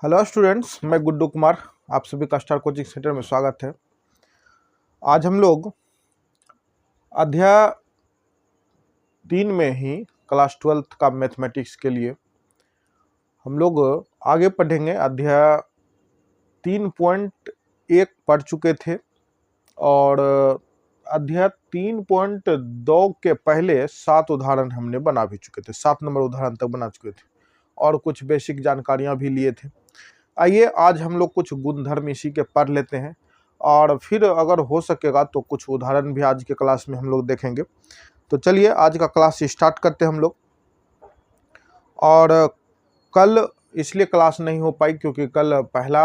Hello students, मैं गुड्डू कुमार, आप सभी का स्टार कोचिंग सेंटर में स्वागत है। आज हम लोग अध्याय 3 में ही क्लास 12th का मैथमेटिक्स के लिए हम लोग आगे पढ़ेंगे। अध्याय 3.1 पढ़ चुके थे और अध्याय 3.2 के पहले 7 उदाहरण हमने बना भी चुके थे, 7 नंबर उदाहरण तक बना चुके थे और कुछ बेसिक जानकारियां भी लिए थे। आइए आज हम लोग कुछ गुणधर्म इसी के पढ़ लेते हैं और फिर अगर हो सकेगा तो कुछ उदाहरण भी आज के क्लास में हम लोग देखेंगे। तो चलिए आज का क्लास स्टार्ट करते हैं हम लोग। और कल इसलिए क्लास नहीं हो पाई क्योंकि कल पहला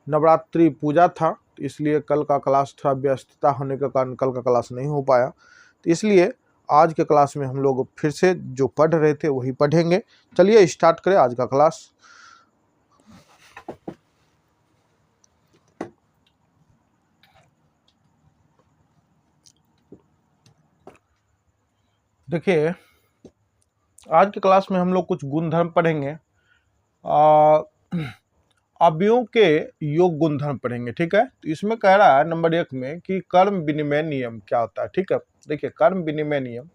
नवरात्रि पूजा था, तो इसलिए कल का क्लास थोड़ा व्यस्तता होने के कारण कल का क्लास नहीं हो पाया। तो इसलिए आज के क्लास में हम लोग फिर से जो पढ़ रहे थे वही पढ़ेंगे। चलिए स्टार्ट करें आज का क्लास। देखिए आज के क्लास में हम लोग कुछ गुणधर्म पढ़ेंगे, अवयवों के योग गुणधर्म पढ़ेंगे। ठीक है, तो इसमें कह रहा है नंबर 1 में कि कर्म विनिमय नियम क्या होता है। ठीक है, देखिए कर्म विनिमय नियम,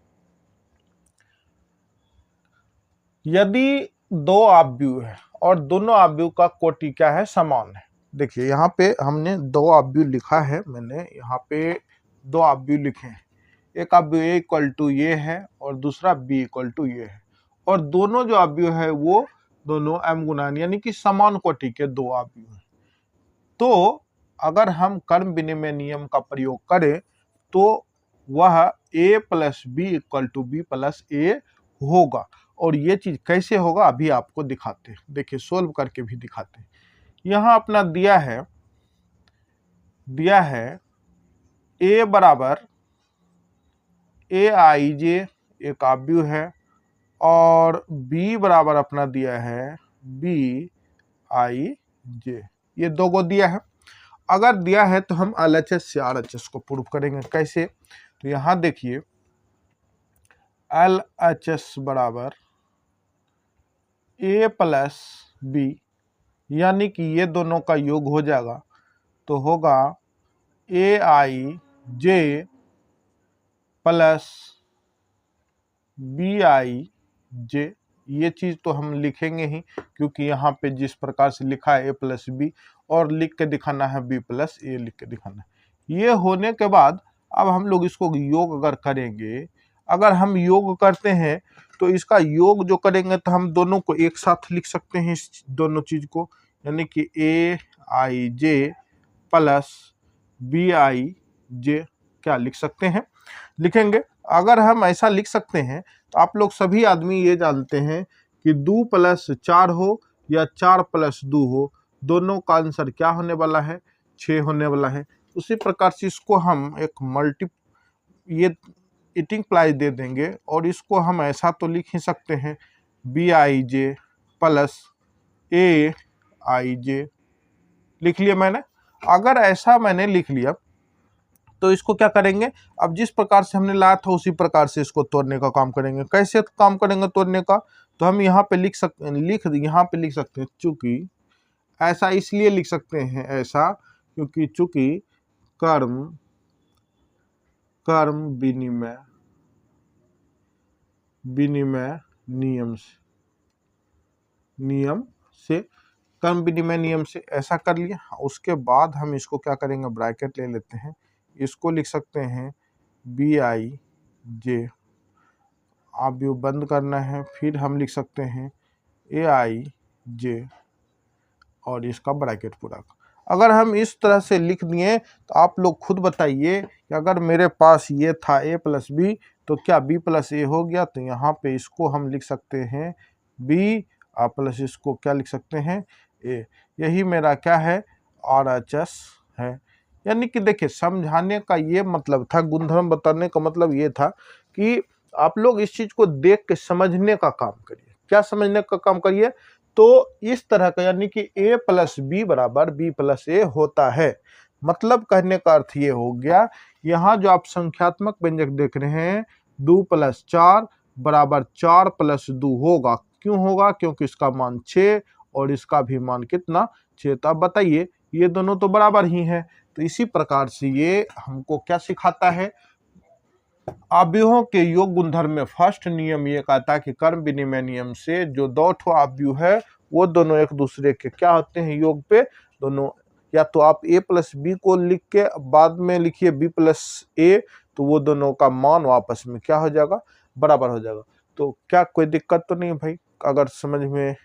यदि दो अवयव है और दोनों अवयव का कोटि क्या है, समान है। देखिए यहाँ पे हमने दो अवयव लिखा है, मैंने यहाँ पे दो अवयव लिखे हैं। एक अवयव ए इक्वल टू ये है और दूसरा बी इक्वल टू ये है, और दोनों जो अवयव है वो दोनों m गुना n यानी कि समान कोटि के दो अवयव हैं। तो अगर हम कर्म विनिमय नियम का प्रयोग करें तो वह a plus B equal to B plus A होगा। और ये चीज कैसे होगा अभी आपको दिखाते हैं। देखिए सोल्व करके भी दिखाते हैं। यहाँ अपना दिया है a बराबर ए आई जे एक अवयव है और b बराबर अपना दिया है बी आई जे, ये दो को दिया है। अगर दिया है तो हम LHS से RHS को प्रूव करेंगे। कैसे, तो यहाँ देखिए LHS बराबर a प्लस बी यानी कि ये दोनों का योग हो जाएगा तो होगा ए आई J plus B I J. ये चीज तो हम लिखेंगे ही क्योंकि यहाँ पे जिस प्रकार से लिखा है a प्लस बी और लिख के दिखाना है b प्लस ए लिख के दिखाना है। ये होने के बाद अब हम लोग इसको योग अगर करेंगे, अगर हम योग करते हैं तो इसका योग जो करेंगे तो हम दोनों को एक साथ लिख सकते हैं, इस दोनों चीज को, यानी कि ए आई जे प्लस बी आई जे क्या लिख सकते हैं, लिखेंगे। अगर हम ऐसा लिख सकते हैं तो आप लोग सभी आदमी ये जानते हैं कि 2 प्लस 4 हो या 4 प्लस 2 हो, दोनों का आंसर क्या होने वाला है, 6 होने वाला है। उसी प्रकार से इसको हम एक ये इटिंग प्लाई दे देंगे और इसको हम ऐसा तो लिख ही सकते हैं बी आई जे प्लस ए आई जे, लिख लिया मैंने। अगर ऐसा मैंने लिख लिया तो इसको क्या करेंगे, अब जिस प्रकार से हमने लाया था उसी प्रकार से इसको तोड़ने का काम करेंगे। कैसे काम करेंगे तोड़ने का, तो हम यहाँ पे लिख सकते हैं चूंकि ऐसा इसलिए लिख सकते हैं ऐसा क्योंकि चूंकि कर्म विनिमय नियम से ऐसा कर लिया। उसके बाद हम इसको क्या करेंगे, ब्रैकेट ले लेते हैं, इसको लिख सकते हैं बी आई जे, अवयव बंद करना है, फिर हम लिख सकते हैं ए आई जे और इसका ब्रैकेट पूरा। अगर हम इस तरह से लिख दिए तो आप लोग खुद बताइए कि अगर मेरे पास ये था a प्लस बी तो क्या b प्लस ए हो गया। तो यहाँ पे इसको हम लिख सकते हैं b प्लस इसको क्या लिख सकते हैं a। यही मेरा क्या है, RHS है। यानी कि देखिए समझाने का ये मतलब था, गुणधर्म बताने का मतलब ये था कि आप लोग इस चीज को देख के समझने का काम करिए। क्या समझने का काम करिए, तो इस तरह का, यानी कि a प्लस बी बराबर b प्लस ए होता है। मतलब कहने का अर्थ ये हो गया, यहाँ जो आप संख्यात्मक व्यंजक देख रहे हैं 2 प्लस 4 बराबर 4 प्लस 2 होगा। क्यों होगा, क्योंकि इसका मान 6 और इसका भी मान कितना 6। तो अब बताइए ये दोनों तो बराबर ही हैं। तो इसी प्रकार से ये हमको क्या सिखाता है, आव्यूहों के योग गुणधर्म में फर्स्ट नियम ये कहता है कि कर्म विनिमय नियम से जो दो ठो आव्यूह है वो दोनों एक दूसरे के क्या होते हैं, योग पे दोनों। या तो आप a प्लस बी को लिख के बाद में लिखिए b प्लस a, तो वो दोनों का मान आपस में क्या हो जाएगा, बराबर हो जाएगा। तो क्या कोई दिक्कत तो नहीं भाई? अगर समझ में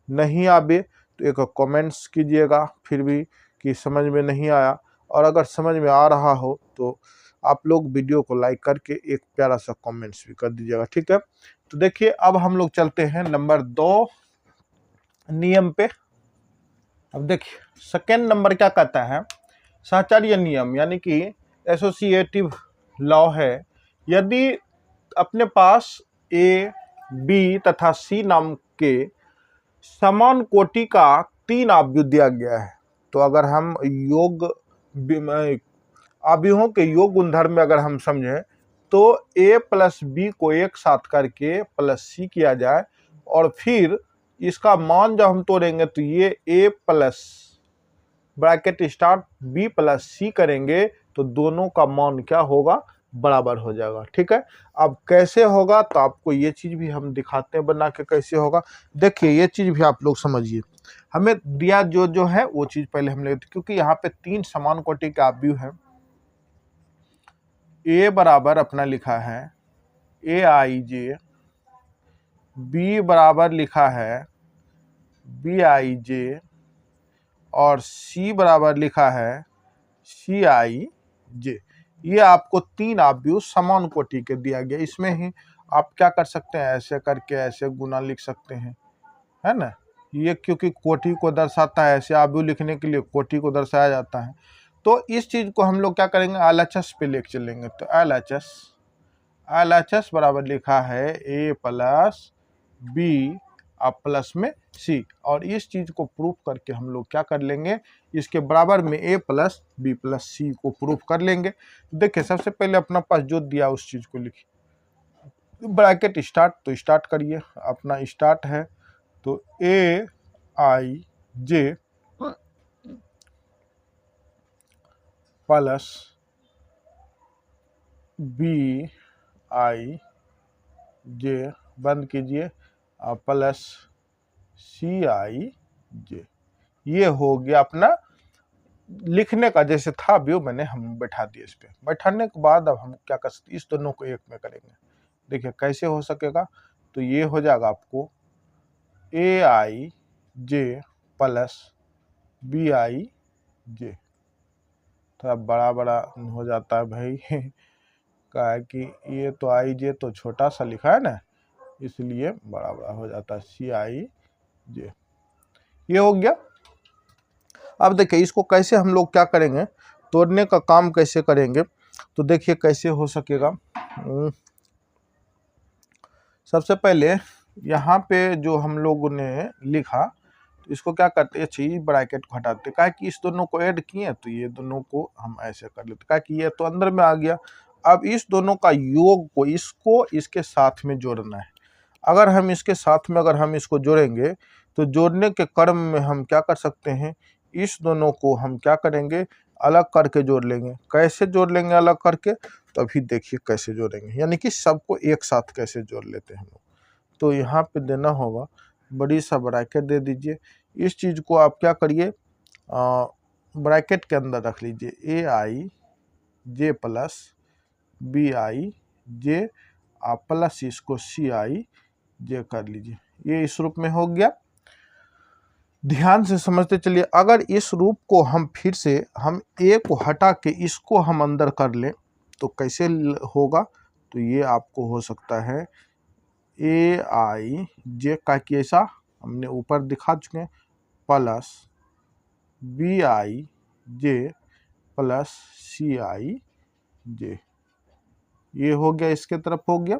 नहीं आवे तो एक कमेंट्स कीजिएगा फिर भी कि समझ में नहीं आया, और अगर समझ में आ रहा हो तो आप लोग वीडियो को लाइक करके एक प्यारा सा कमेंट्स भी कर दीजिएगा, ठीक है। तो देखिए अब हम लोग चलते हैं नंबर 2 नियम पे। अब देखिए सेकेंड नंबर क्या कहता है, साहचर्य नियम यानी कि एसोसिएटिव लॉ है। यदि अपने पास ए, बी तथा सी नाम के समान कोटि का 3 आव्यूह दिया गया है, तो अगर हम योग आव्यूहों के योग गुणधर्म में अगर हम समझें तो a प्लस बी को एक साथ करके प्लस सी किया जाए, और फिर इसका मान जब हम तोड़ेंगे तो ये a plus bracket start b plus C करेंगे तो दोनों का मान क्या होगा, बराबर हो जाएगा, ठीक है। अब कैसे होगा तो आपको ये चीज भी हम दिखाते हैं बना के कैसे होगा। देखिए ये चीज भी आप लोग समझिए, हमें दिया जो है वो चीज पहले हमने, क्योंकि यहाँ पे 3 समान कोटि के आव्यूह है। ए बराबर अपना लिखा है ए आई जे, बी बराबर लिखा है बी आई जे, और सी बराबर लिखा है सी आई जे। ये आपको 3 आव्यूह समान कोटि के दिया गया। इसमें ही आप क्या कर सकते हैं, ऐसे करके ऐसे गुना लिख सकते हैं, है ना। ये क्योंकि कोटि को दर्शाता है, ऐसे आव्यूह लिखने के लिए कोटि को दर्शाया जाता है। तो इस चीज को हम लोग क्या करेंगे, एलएचएस पे लेके चलेंगे। तो एलएचएस बराबर लिखा है ए प्लस बी अब प्लस में सी, और इस चीज को प्रूफ करके हम लोग क्या कर लेंगे, इसके बराबर में ए प्लस बी प्लस सी को प्रूफ कर लेंगे। देखिए सबसे पहले अपना पास जो दिया उस चीज को लिखिए, ब्रैकेट स्टार्ट, तो स्टार्ट करिए, अपना स्टार्ट है तो ए आई जे प्लस बी आई जे, बंद कीजिए, प्लस सी आई जे। ये हो गया अपना लिखने का, जैसे था व्यू मैंने हम बैठा दिया। इस पे बैठाने के बाद अब हम क्या कर सकते, इस दोनों को एक में करेंगे। देखिए कैसे हो सकेगा, तो ये हो जाएगा आपको ए आई जे प्लस बी आई जे। थोड़ा बड़ा बड़ा हो जाता है भाई क्या है कि ये तो आई जे तो छोटा सा लिखा है ना, इसलिए बड़ा बड़ा हो जाता है सी आई जे। ये हो गया। अब देखिए इसको कैसे हम लोग क्या करेंगे, तोड़ने का काम कैसे करेंगे, तो देखिए कैसे हो सकेगा। सबसे पहले यहाँ पे जो हम लोगों ने लिखा, तो इसको क्या करते हैं, अच्छी ब्रैकेट को हटाते, क्या कि इस दोनों को ऐड किए तो ये दोनों को हम ऐसे कर लेते, क्या कि ये तो अंदर में आ गया। अब इस दोनों का योग को इसको इसके साथ में जोड़ना है। अगर हम इसके साथ में अगर हम इसको जोड़ेंगे तो जोड़ने के क्रम में हम क्या कर सकते हैं, इस दोनों को हम क्या करेंगे, अलग करके जोड़ लेंगे। कैसे जोड़ लेंगे अलग करके, तो अभी देखिए कैसे जोड़ेंगे, यानी कि सबको एक साथ कैसे जोड़ लेते हैं हम लोग। तो यहाँ पे देना होगा बड़ी सा ब्रैकेट दे दीजिए। इस चीज़ को आप क्या करिए, ब्रैकेट के अंदर रख लीजिए ए आई जे प्लस बी आई जे, आप प्लस इसको सी आई जे कर लीजिए। ये इस रूप में हो गया। ध्यान से समझते चलिए, अगर इस रूप को हम फिर से हम ए को हटा के इसको हम अंदर कर लें तो कैसे होगा, तो ये आपको हो सकता है ए आई जे का कि ऐसा हमने ऊपर दिखा चुके हैं, plus B I J plus C I J. ये हो गया, इसके तरफ हो गया।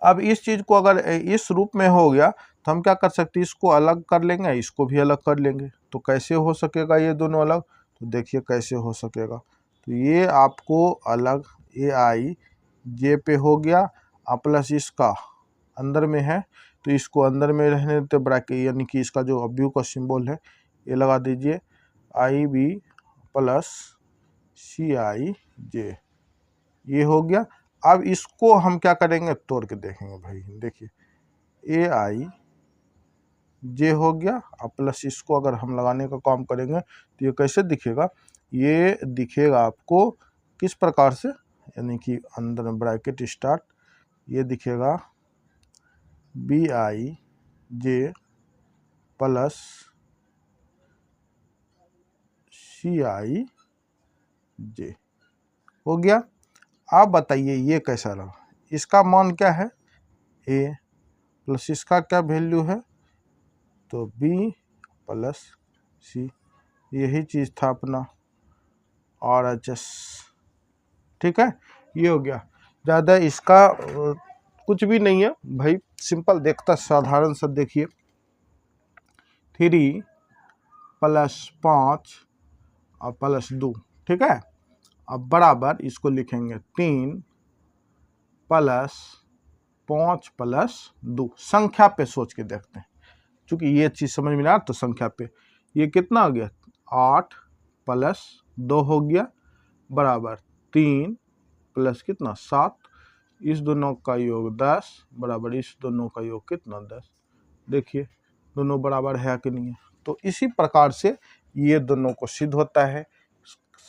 अब इस चीज को अगर इस रूप में हो गया तो हम क्या कर सकते हैं, इसको अलग कर लेंगे, इसको भी अलग कर लेंगे। तो कैसे हो सकेगा ये दोनों अलग, तो देखिए कैसे हो सकेगा। तो ये आपको अलग ए आई जे पे हो गया, प्लस इसका अंदर में है तो इसको अंदर में रहने देते ब्रैकेट, यानी कि इसका जो अवयव का सिंबल है ये लगा दीजिए IB प्लस CIJ, ये हो गया। अब इसको हम क्या करेंगे, तोड़ के देखेंगे भाई। देखिए AIJ हो गया, अब प्लस इसको अगर हम लगाने का काम करेंगे तो ये कैसे दिखेगा, ये दिखेगा आपको किस प्रकार से, यानी कि अंदर में ब्रैकेट स्टार्ट, ये दिखेगा BIJ प्लस CIJ हो गया। आप बताइए ये कैसा रहा, इसका मान क्या है A प्लस इसका क्या वैल्यू है, तो B प्लस C, यही चीज़ था अपना RHS। ठीक है, ये हो गया। ज़्यादा इसका कुछ भी नहीं है भाई, सिंपल देखता साधारण सा देखिए, 3 प्लस 5 और प्लस 2, ठीक है। अब बराबर इसको लिखेंगे 3 प्लस 5 प्लस 2, संख्या पे सोच के देखते हैं, क्योंकि ये चीज़ समझ में आ तो संख्या पे ये कितना हो गया, 8 प्लस 2 हो गया बराबर 3 प्लस कितना 7, इस दोनों का योग 10 बराबर इस दोनों का योग कितना 10। देखिए दोनों बराबर है कि नहीं है। तो इसी प्रकार से ये दोनों को सिद्ध होता है।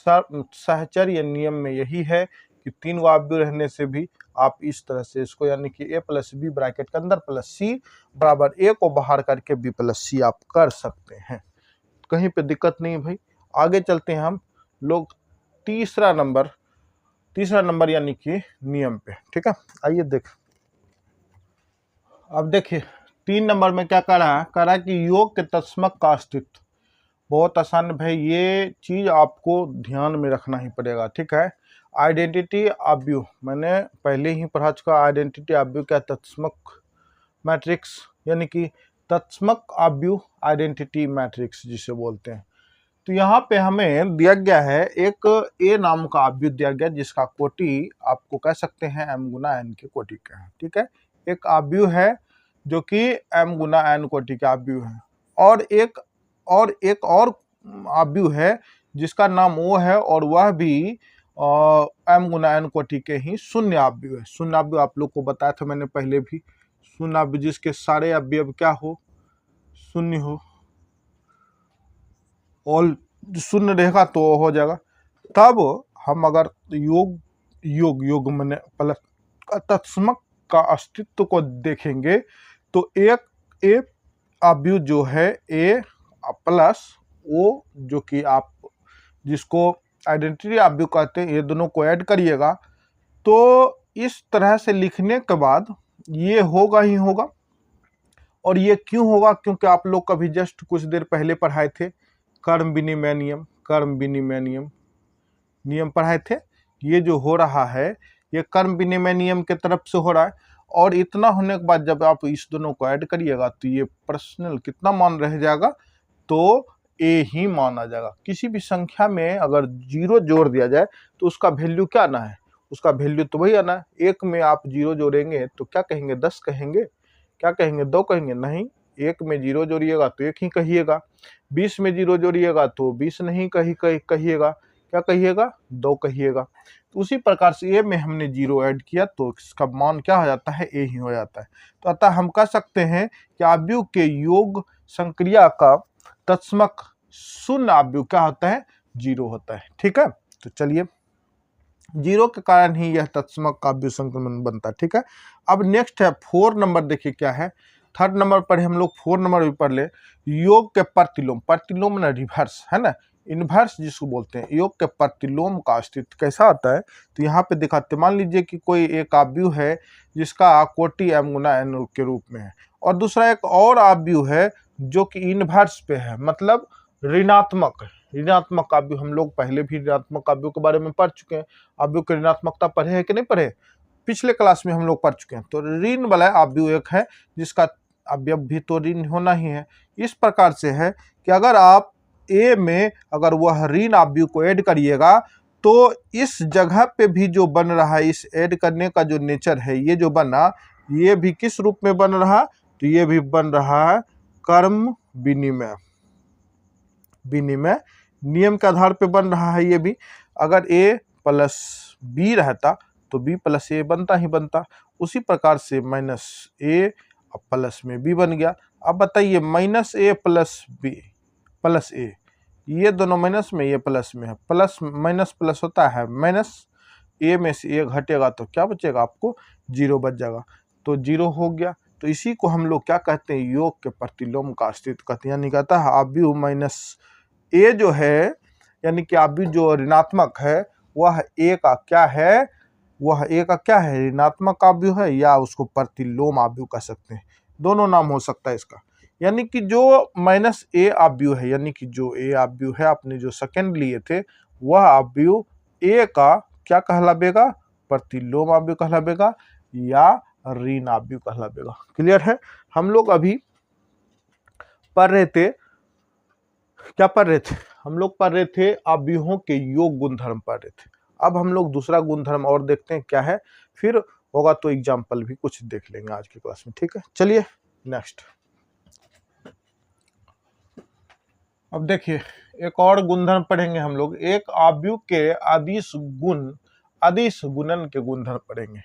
सहचर्य नियम में यही है कि 3 अवयव रहने से भी आप इस तरह से इसको, यानी कि A प्लस B ब्रैकेट के अंदर प्लस C बराबर A को बाहर करके B प्लस C आप कर सकते हैं, कहीं पे दिक्कत नहीं भाई। आगे चलते हैं हम लोग तीसरा नंबर यानी कि नियम पे, ठीक है। आइए देख, अब देखिए 3 नंबर में क्या कह रहा है कि योग के तत्समक का अस्तित्व। बहुत आसान भाई, ये चीज आपको ध्यान में रखना ही पड़ेगा, ठीक है। आइडेंटिटी अवयव मैंने पहले ही पढ़ा चुका, आइडेंटिटी अवयव क्या, तत्समक मैट्रिक्स, यानी कि तत्समक अवयव आइडेंटिटी मैट्रिक्स जिसे बोलते हैं। तो यहाँ पे हमें दिया गया है एक A नाम का अवयव दिया गया, जिसका कोटि आपको कह सकते हैं M गुना N के कोटि का है, ठीक है। एक अवयव है जो कि M गुना N कोटि का अवयव है, और एक और अवयव है जिसका नाम O है, और वह भी M गुना N कोटि के ही शून्य अवयव है। शून्य अवयव आप लोग को बताया था मैंने पहले भी, शून्य अवयव जिसके सारे अवयव क्या हो, शून्य हो, और शून्य रहेगा तो हो जाएगा। तब हम अगर योग मैंने प्लस तत्समक का अस्तित्व को देखेंगे तो एक अवयव जो है A प्लस O, जो कि आप जिसको आइडेंटिटी अवयव कहते हैं, ये दोनों को ऐड करिएगा तो इस तरह से लिखने के बाद ये होगा ही होगा। और ये क्यों होगा, क्योंकि आप लोग कभी जस्ट कुछ देर पहले पढ़ाए थे कर्म विनिमय नियम पढ़ाए थे। ये जो हो रहा है ये कर्म विनिमय नियम के तरफ से हो रहा है, और इतना होने के बाद जब आप इस दोनों को ऐड करिएगा तो ये पर्सनल कितना मान रह जाएगा, तो A ही मान आ जाएगा। किसी भी संख्या में अगर 0 जोड़ दिया जाए तो उसका वैल्यू क्या आना है, उसका वैल्यू तो वही आना है। 1 में आप 0 जोड़ेंगे तो क्या कहेंगे, 10 कहेंगे, क्या कहेंगे, 2 कहेंगे, नहीं। 1 में 0 जोड़िएगा तो 1 ही कहिएगा, 20 में 0 जोड़िएगा तो 20 नहीं कहिएगा, क्या कहिएगा, 2 कहिएगा। तो उसी प्रकार से A में हमने 0 ऐड किया तो इसका मान क्या हो जाता है, A ही हो जाता है। तो अतः हम कह सकते हैं कि अवयव के योग संक्रिया का तत्समक शून्य अवयव क्या होता है, 0 होता है, ठीक है। तो चलिए 0 के कारण ही यह तत्समक का अवयव संक्रमण बनता है, ठीक है। अब नेक्स्ट है 4 नंबर, देखिए क्या है। 3rd नंबर पर हम लोग 4 नंबर भी पढ़ ले, योग के प्रतिलोम ना रिवर्स है ना, इनवर्स जिसको बोलते हैं। योग के प्रतिलोम का अस्तित्व कैसा आता है, तो यहाँ पे दिखाते, मान लीजिए कि कोई एक अवयव है जिसका कोटि M गुना N के रूप में है, और दूसरा एक और अवयव है जो कि इनवर्स पे है, मतलब ऋणात्मक अवयव। हम लोग पहले भी ऋणात्मक अवयव के बारे में पढ़ चुके हैं। अवयव की ऋणात्मकता पढ़े हैं कि नहीं पढ़े, पिछले क्लास में हम लोग पढ़ चुके हैं। तो ऋण वाला अवयव एक है जिसका अवयव भी तो ऋण होना ही है। इस प्रकार से है कि अगर आप A में अगर वह ऋण अवयव को ऐड करिएगा तो इस जगह पे भी जो बन रहा है, इस ऐड करने का जो नेचर है, ये जो बना, ये भी किस रूप में बन रहा, तो ये भी बन रहा है कर्म विनिमय, विनिमय नियम के आधार पे बन रहा है। ये भी अगर a प्लस बी रहता तो b प्लस ए बनता ही बनता। उसी प्रकार से माइनस ए प्लस में b बन गया। अब बताइए माइनस ए प्लस बी प्लस ए, ये दोनों माइनस में, ये प्लस में है, प्लस माइनस प्लस होता है माइनस, ए में से ए घटेगा तो क्या बचेगा आपको, जीरो बच जाएगा, तो जीरो हो गया। तो इसी को हम लोग क्या कहते हैं, योग के प्रतिलोम का अस्तित्व कहते हैं। यानी कहता है आव्यूह माइनस ए जो है, यानी कि आव्यूह जो ऋणात्मक है वह ए का क्या है, वह ए का क्या है, ऋणात्मक आव्यूह है, या उसको प्रतिलोम आव्यूह कह सकते हैं, दोनों नाम हो सकता है इसका। यानी कि जो माइनस ए आव्यूह है, यानी कि जो ए आव्यूह है आपने जो सेकंड लिए थे, वह आव्यूह ए का क्या कहलावेगा, प्रतिलोम आव्यूह कहलावेगा या ऋण आव्यूह कहलावेगा। क्लियर है। हम लोग अभी पढ़ रहे थे, क्या पढ़ रहे थे, हम लोग पढ़ रहे थे आव्यूहों के योग गुणधर्म पढ़ रहे थे। अब हम लोग दूसरा गुणधर्म और देखते हैं क्या है, फिर होगा तो एग्जाम्पल भी कुछ देख लेंगे आज की क्लास में। ठीक है, चलिए नेक्स्ट। अब देखिए एक और गुणधर्म पढ़ेंगे हम लोग, एक आव्यूह के अदिश गुण, अदिश गुणन के गुणधर्म पढ़ेंगे।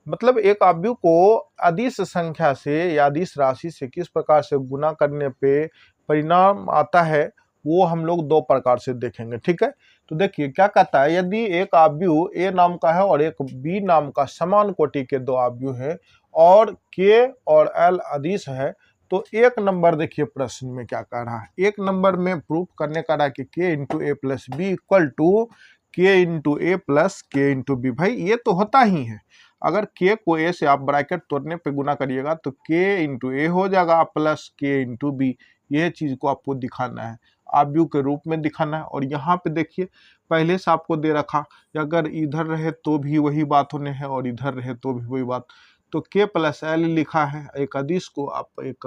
मतलब एक आव्यूह को अदिश संख्या से या अदिश राशि से किस प्रकार से गुना करने पे परिणाम आता है, वो हम लोग दो प्रकार से देखेंगे। ठीक है, तो देखिए क्या कहता है, यदि एक आव्यूह ए नाम का है और एक बी नाम का समान कोटि के दो आव्यूह है और के और एल अदिश है, तो एक नंबर देखिए प्रश्न में क्या कह रहा है, एक नंबर में प्रूफ करने का रहा कि K into A plus B equal to K into A plus K into B. भाई ये तो होता ही है, अगर k को a से आप ब्रैकेट तोड़ने पे गुना करिएगा तो k इंटू ए हो जाएगा प्लस k इंटू बी। यह चीज को आपको दिखाना है, आव्यूह के रूप में दिखाना है। और यहाँ पे देखिए पहले से आपको दे रखा, अगर इधर रहे तो भी वही बात होने है और इधर रहे तो भी वही बात, तो k प्लस एल लिखा है, एक अदिश को आप एक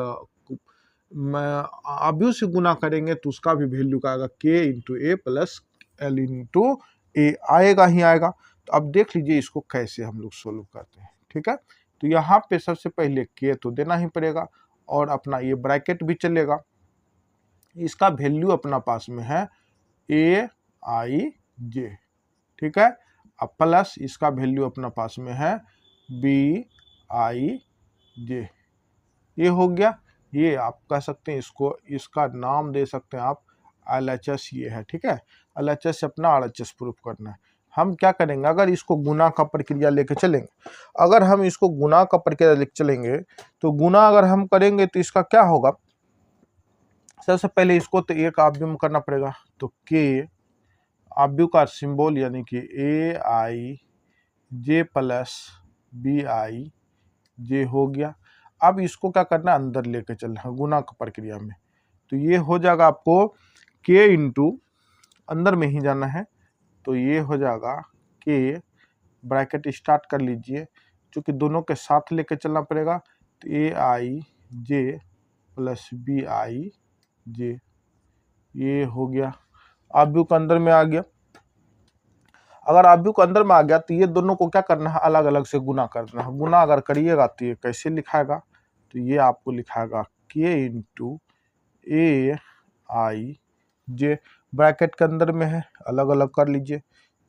आव्यूह से गुना करेंगे तो उसका भी वैल्यू का आएगा k into A plus L into ए, आएगा ही आएगा। तो अब देख लीजिए इसको कैसे हम लोग सोल्व करते हैं। ठीक है, तो यहाँ पे सबसे पहले के तो देना ही पड़ेगा और अपना ये ब्रैकेट भी चलेगा, इसका वैल्यू अपना पास में है ए आई जे। ठीक है, अब प्लस इसका वैल्यू अपना पास में है बी आई जे। ये हो गया, ये आप कह सकते हैं इसको, इसका नाम दे सकते हैं आप LHS ये है। ठीक है, LHS से अपना RHS प्रूफ करना है। हम क्या करेंगे, अगर इसको गुना का प्रक्रिया लेके चलेंगे, अगर हम इसको गुना का प्रक्रिया लेके चलेंगे तो गुना अगर हम करेंगे तो इसका क्या होगा, सबसे पहले इसको तो एक आव्यूह में करना पड़ेगा, तो के आव्यूह का सिंबल यानी कि ए आई जे प्लस बी आई जे हो गया। अब इसको क्या करना है, अंदर लेके चलना है गुना की प्रक्रिया में, तो ये हो जाएगा आपको के इंटू, अंदर में ही जाना है, तो ये हो जाएगा के, ब्रैकेट स्टार्ट कर लीजिए, क्योंकि दोनों के साथ लेके चलना पड़ेगा, तो ए आई J plus B I J, ये हो गया, आव्यूह के अंदर में आ गया। अगर आव्यूह के अंदर में आ गया तो ये दोनों को क्या करना है, अलग अलग से गुना करना है। गुना अगर करिएगा तो ये कैसे लिखाएगा, तो ये आपको लिखाएगा के इंटू ए आई जे, ब्रैकेट के अंदर में है, अलग अलग कर लीजिए,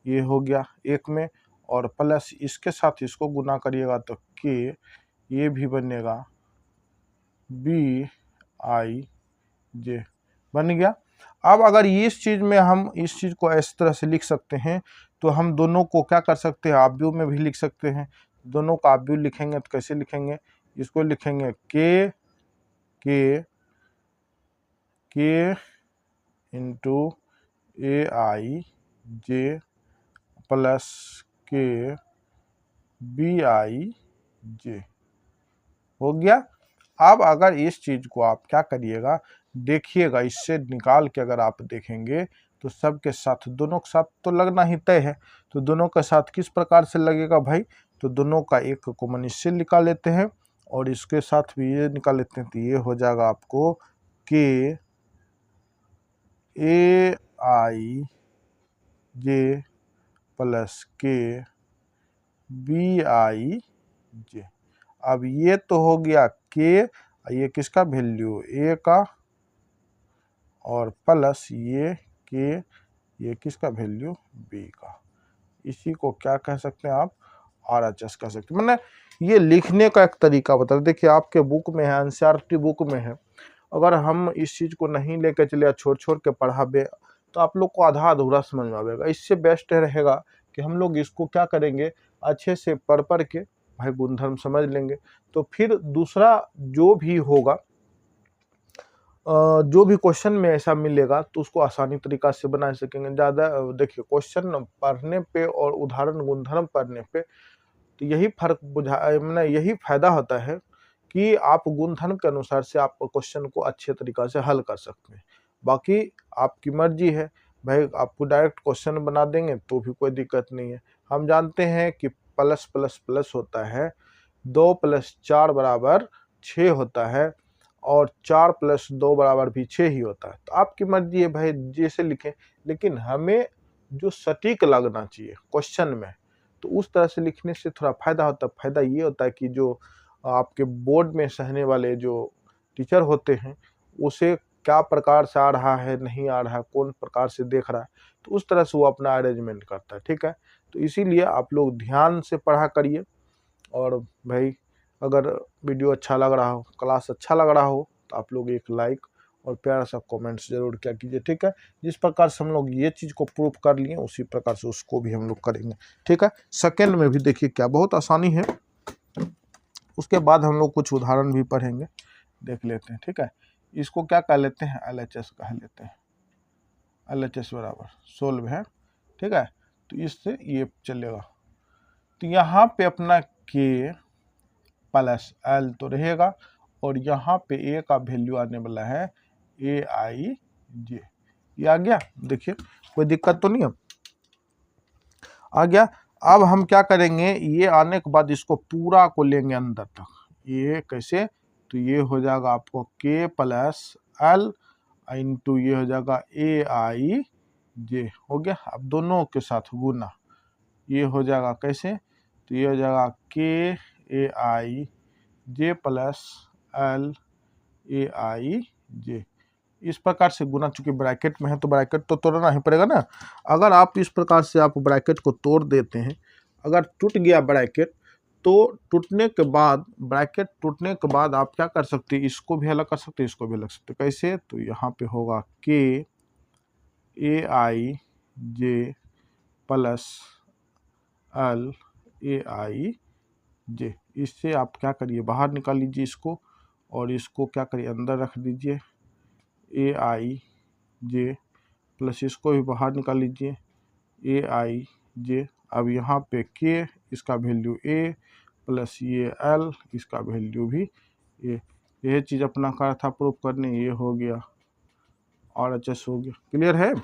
ये हो गया एक में, और प्लस इसके साथ इसको गुना करिएगा तो के, ये भी बनेगा बी आई जे, बन गया। अब अगर इस चीज में हम इस चीज को इस तरह से लिख सकते हैं, तो हम दोनों को क्या कर सकते हैं, आव्यूह में भी लिख सकते हैं। दोनों का आव्यूह लिखेंगे तो कैसे लिखेंगे, इसको लिखेंगे के के के इंटू ए आई जे प्लस के बी आई जे, हो गया। अब अगर इस चीज को आप क्या करिएगा, देखिएगा, इससे निकाल के अगर आप देखेंगे तो सबके साथ, दोनों के साथ तो लगना ही तय है, तो दोनों के साथ किस प्रकार से लगेगा भाई, तो दोनों का एक कॉमन इससे निकाल लेते हैं और इसके साथ भी ये निकाल लेते हैं, तो ये हो जाएगा आपको के ए आई जे प्लस के बी आई जे। अब ये तो हो गया के, ये किसका वैल्यू ए का, और प्लस ये के, ये किसका वैल्यू बी का। इसी को क्या कह सकते हैं आप, RHS कह सकते हैं। मैंने ये लिखने का एक तरीका बता, देखिए आपके बुक में है, एनसीईआरटी बुक में है, अगर हम इस चीज को नहीं लेकर चले, छोड़ छोड़ के पढ़ाबे, तो आप लोग को आधा अधूरा समझ में आएगा। इससे बेस्ट रहेगा कि हम लोग इसको क्या करेंगे, अच्छे से पढ़ पढ़ के भाई गुणधर्म समझ लेंगे, तो फिर दूसरा जो भी होगा, जो भी क्वेश्चन में ऐसा मिलेगा तो उसको आसानी तरीका से बना सकेंगे। ज़्यादा देखिए क्वेश्चन पढ़ने पे और उदाहरण गुणधर्म पढ़ने पे तो यही फर्क मैंने यही फायदा होता है कि आप गुणधर्म के अनुसार से आप क्वेश्चन को अच्छे तरीका से हल कर सकते हैं। बाकी आपकी मर्जी है भाई, आपको डायरेक्ट क्वेश्चन बना देंगे तो भी कोई दिक्कत नहीं है। हम जानते हैं कि प्लस प्लस प्लस होता है, 2 + 4 = 6 होता है, और 4 + 2 = भी 6 ही होता है। तो आपकी मर्जी है भाई जैसे लिखें, लेकिन हमें जो सटीक लगना चाहिए क्वेश्चन में, तो उस तरह से लिखने से थोड़ा फायदा होता है। फायदा ये होता है कि जो आपके बोर्ड में सहने वाले जो टीचर होते हैं, उसे क्या प्रकार से आ रहा है, नहीं आ रहा है, कौन प्रकार से देख रहा है, तो उस तरह से वो अपना अरेंजमेंट करता है। ठीक है, तो इसीलिए आप लोग ध्यान से पढ़ा करिए। और भाई अगर वीडियो अच्छा लग रहा हो, क्लास अच्छा लग रहा हो, तो आप लोग एक लाइक और प्यारा सा कमेंट्स जरूर क्या कीजिए। ठीक है, जिस प्रकार से हम लोग ये चीज़ को प्रूफ कर लिए उसी प्रकार से उसको भी हम लोग करेंगे। ठीक है, सेकंड में भी देखिए क्या बहुत आसानी है। उसके बाद हम लोग कुछ उदाहरण भी पढ़ेंगे, देख लेते हैं। ठीक है, इसको क्या कह लेते हैं, LHS कह लेते हैं। LHS बराबर सोल्व है। ठीक है, तो इससे ये चलेगा। तो यहाँ पे अपना K + L तो रहेगा, और यहाँ पे A का वैल्यू आने वाला है AIJ। ये आ गया, देखिए कोई दिक्कत तो नहीं है, आ गया। अब हम क्या करेंगे, ये आने के बाद इसको पूरा को लेंगे अंदर तक। ये कैसे, तो ये हो जाएगा आपको K + L इंटू ये हो जाएगा AIJ, हो गया। अब दोनों के साथ गुना, ये हो जाएगा कैसे, तो ये हो जाएगा KAIJ + LAIJ। इस प्रकार से गुना, चूंकि ब्रैकेट में है तो ब्रैकेट तो तोड़ना ही पड़ेगा ना। अगर आप इस प्रकार से आप ब्रैकेट को तोड़ देते हैं, अगर टूट गया ब्रैकेट, तो टूटने के बाद, ब्रैकेट टूटने के बाद आप क्या कर सकते हैं, इसको भी अलग कर सकते हैं, इसको भी अलग सकते हैं। कैसे, तो यहाँ पे होगा KAIJ + LAIJ। इससे आप क्या करिए, बाहर निकाल लीजिए इसको, और इसको क्या करिए अंदर रख दीजिए AIJ, प्लस इसको भी बाहर निकाल लीजिए AIJ। अब यहाँ पे K, इसका वैल्यू A, प्लस ये L, इसका वैल्यू भी A। यह चीज़ अपना कहा था प्रूफ करने, ये हो गया RHS हो गया। क्लियर है,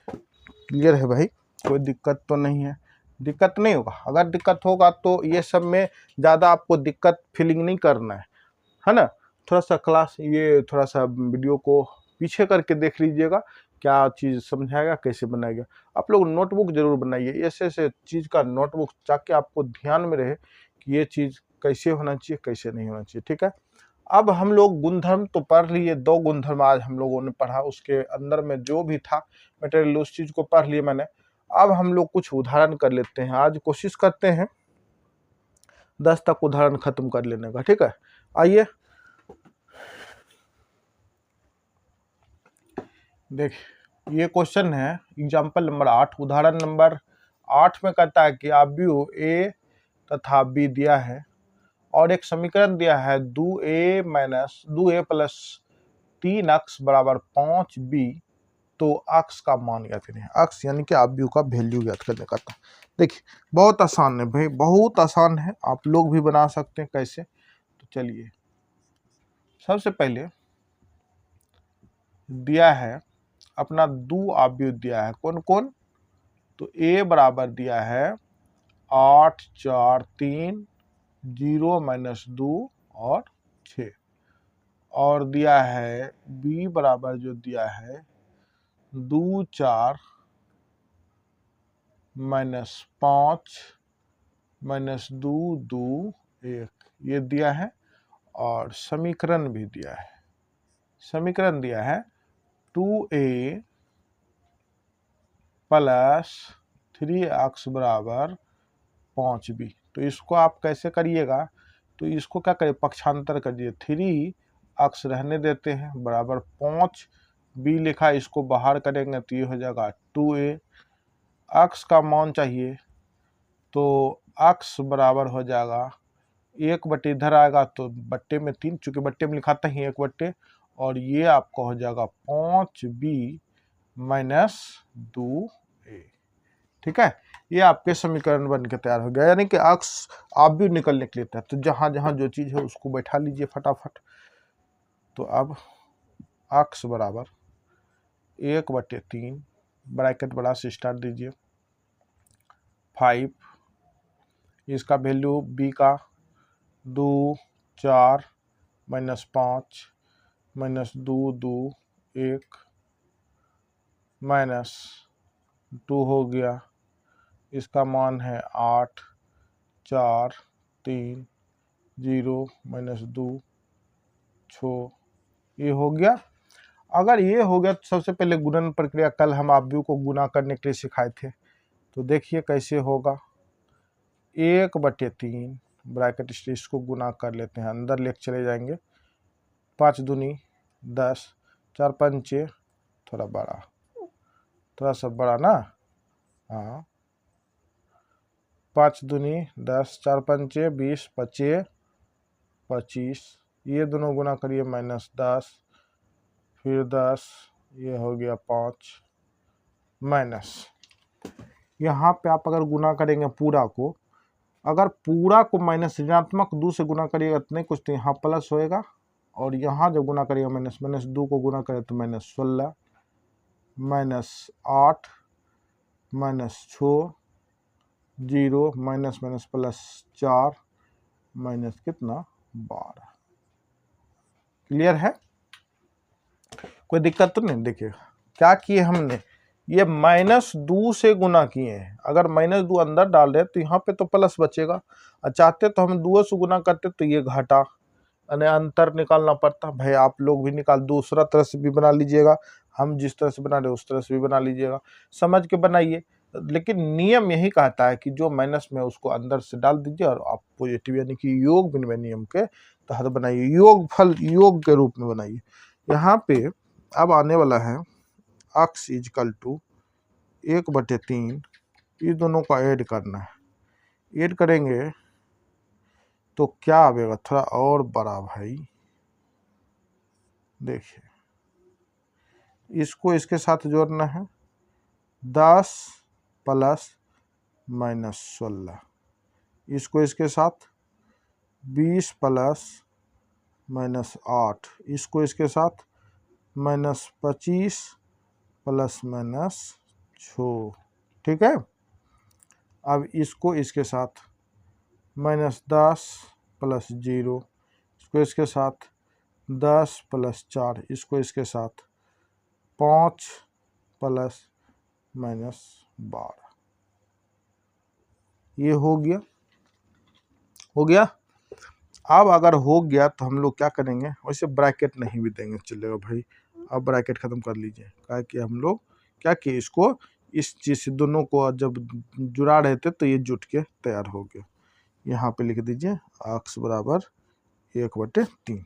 क्लियर है भाई, कोई दिक्कत तो नहीं है। दिक्कत नहीं होगा, अगर दिक्कत होगा तो ये सब में ज़्यादा आपको दिक्कत फीलिंग नहीं करना है ना। थोड़ा सा क्लास, ये थोड़ा सा वीडियो को पीछे करके देख लीजिएगा, क्या चीज़ समझाएगा, कैसे बनाएगा। आप लोग नोटबुक जरूर बनाइए, ऐसे ऐसे चीज़ का नोटबुक, ताकि आपको ध्यान में रहे कि ये चीज़ कैसे होना चाहिए, कैसे नहीं होना चाहिए। ठीक है, अब हम लोग गुणधर्म तो पढ़ लिए, 2 गुणधर्म आज हम लोगों ने पढ़ा, उसके अंदर में जो भी था मटेरियल उस चीज़ को पढ़ लिए मैंने। अब हम लोग कुछ उदाहरण कर लेते हैं, आज कोशिश करते हैं 10 तक उदाहरण खत्म कर लेने का। ठीक है, आइए देखिए, ये क्वेश्चन है एग्जाम्पल नंबर 8, उदाहरण नंबर 8 में कहता है कि आव्यूह A तथा B दिया है, और एक समीकरण दिया है 2A + 3x = 5B, तो अक्स का मान ज्ञात करें। अक्स यानी कि आव्यूह का वैल्यू ज्ञात करने का था। देखिए बहुत आसान है भाई, बहुत आसान है, आप लोग भी बना सकते हैं। कैसे, तो चलिए सबसे पहले दिया है अपना 2 आव्यूह दिया है, कौन कौन, तो A बराबर दिया है 8 4 3 0 - 2 और 6, और दिया है B बराबर जो दिया है 2 4 - 5 - 2 2 1, ये दिया है। और समीकरण भी दिया है। समीकरण दिया है 2a प्लस 3x बराबर 5b। तो इसको आप कैसे करिएगा, तो इसको क्या करिए, पक्षांतर करिए। 3x रहने देते हैं बराबर 5b लिखा, इसको बाहर करेंगे तो ये हो जाएगा 2a। x का मान चाहिए तो x बराबर हो जाएगा 1 बटे इधर आएगा तो बट्टे में 3, चूंकि बट्टे में लिखाते ही 1 बट्टे, और ये आपका हो जाएगा 5b माइनस 2a। ठीक है, ये आपके समीकरण बन के तैयार हो गया। यानी कि x आप भी निकलने के लिए तैयार, तो जहां जहां जो चीज है उसको बैठा लीजिए फटाफट। तो अब x बराबर 1/3, ब्रैकेट बड़ा से स्टार्ट दीजिए, 5, इसका वैल्यू b का 2 4 माइनस 5 माइनस 2 2 1 माइनस 2 हो गया, इसका मान है 8 4 3 0 माइनस 2 6। ये हो गया। अगर ये हो गया तो सबसे पहले गुणन प्रक्रिया कल हम आप भी को गुना करने के लिए सिखाए थे, तो देखिए कैसे होगा। 1/3 ब्रैकेट इसको गुना कर लेते हैं, अंदर लेके चले जाएंगे। 5 दूनी 10, 4 पंचे थोड़ा बड़ा, थोड़ा सा बड़ा ना, हाँ, 5 दूनी 10, 4 पंचे 20, 5 25, ये दोनों गुना करिए -10, फिर 10, ये हो गया 5 माइनस। यहाँ पे आप अगर गुना करेंगे पूरा को, अगर पूरा को माइनस ऋणात्मक 2 से गुना करिएगा तो नहीं कुछ, तो यहाँ प्लस होएगा, और यहाँ जब गुना करिएगा माइनस 2 को गुना करें तो -16 -8 -6 0 माइनस माइनस प्लस 4 माइनस कितना 12। क्लियर है, कोई दिक्कत तो नहीं। देखिए क्या किए हमने, ये -2 से गुना किए हैं। अगर -2 अंदर डाल रहे तो यहाँ पे तो प्लस बचेगा, और चाहते तो हम 2 से गुना करते तो ये घाटा, यानी अंतर निकालना पड़ता। भाई आप लोग भी निकाल, दूसरा तरह से भी बना लीजिएगा, हम जिस तरह से बना रहे उस तरह से भी बना लीजिएगा, समझ के बनाइए। लेकिन नियम यही कहता है कि जो माइनस में उसको अंदर से डाल दीजिए और आप पॉजिटिव यानी कि योग विनिमय नियम के तहत बनाइए, योग फल योग के रूप में बनाइए। यहाँ पे अब आने वाला है x = 1/3, इस दोनों का ऐड करना है। ऐड करेंगे तो क्या आएगा, थोड़ा और बड़ा भाई, देखिए इसको इसके साथ जोड़ना है, 10 प्लस -16, इसको इसके साथ 20 प्लस -8, इसको इसके साथ -25 प्लस -6। ठीक है, अब इसको इसके साथ -10 प्लस 0, इसको इसके साथ 10 प्लस 4, इसको इसके साथ 5 प्लस -12। ये हो गया, हो गया। अब अगर हो गया तो हम लोग क्या करेंगे, वैसे ब्रैकेट नहीं भी देंगे चलेगा भाई, अब ब्रैकेट खत्म कर लीजिए, क्या कि हम लोग क्या किए, इसको इस चीज से दोनों को जब जुड़ा रहे थे तो ये जुट के तैयार हो गया। यहाँ पे लिख दीजिए x बराबर 1/3।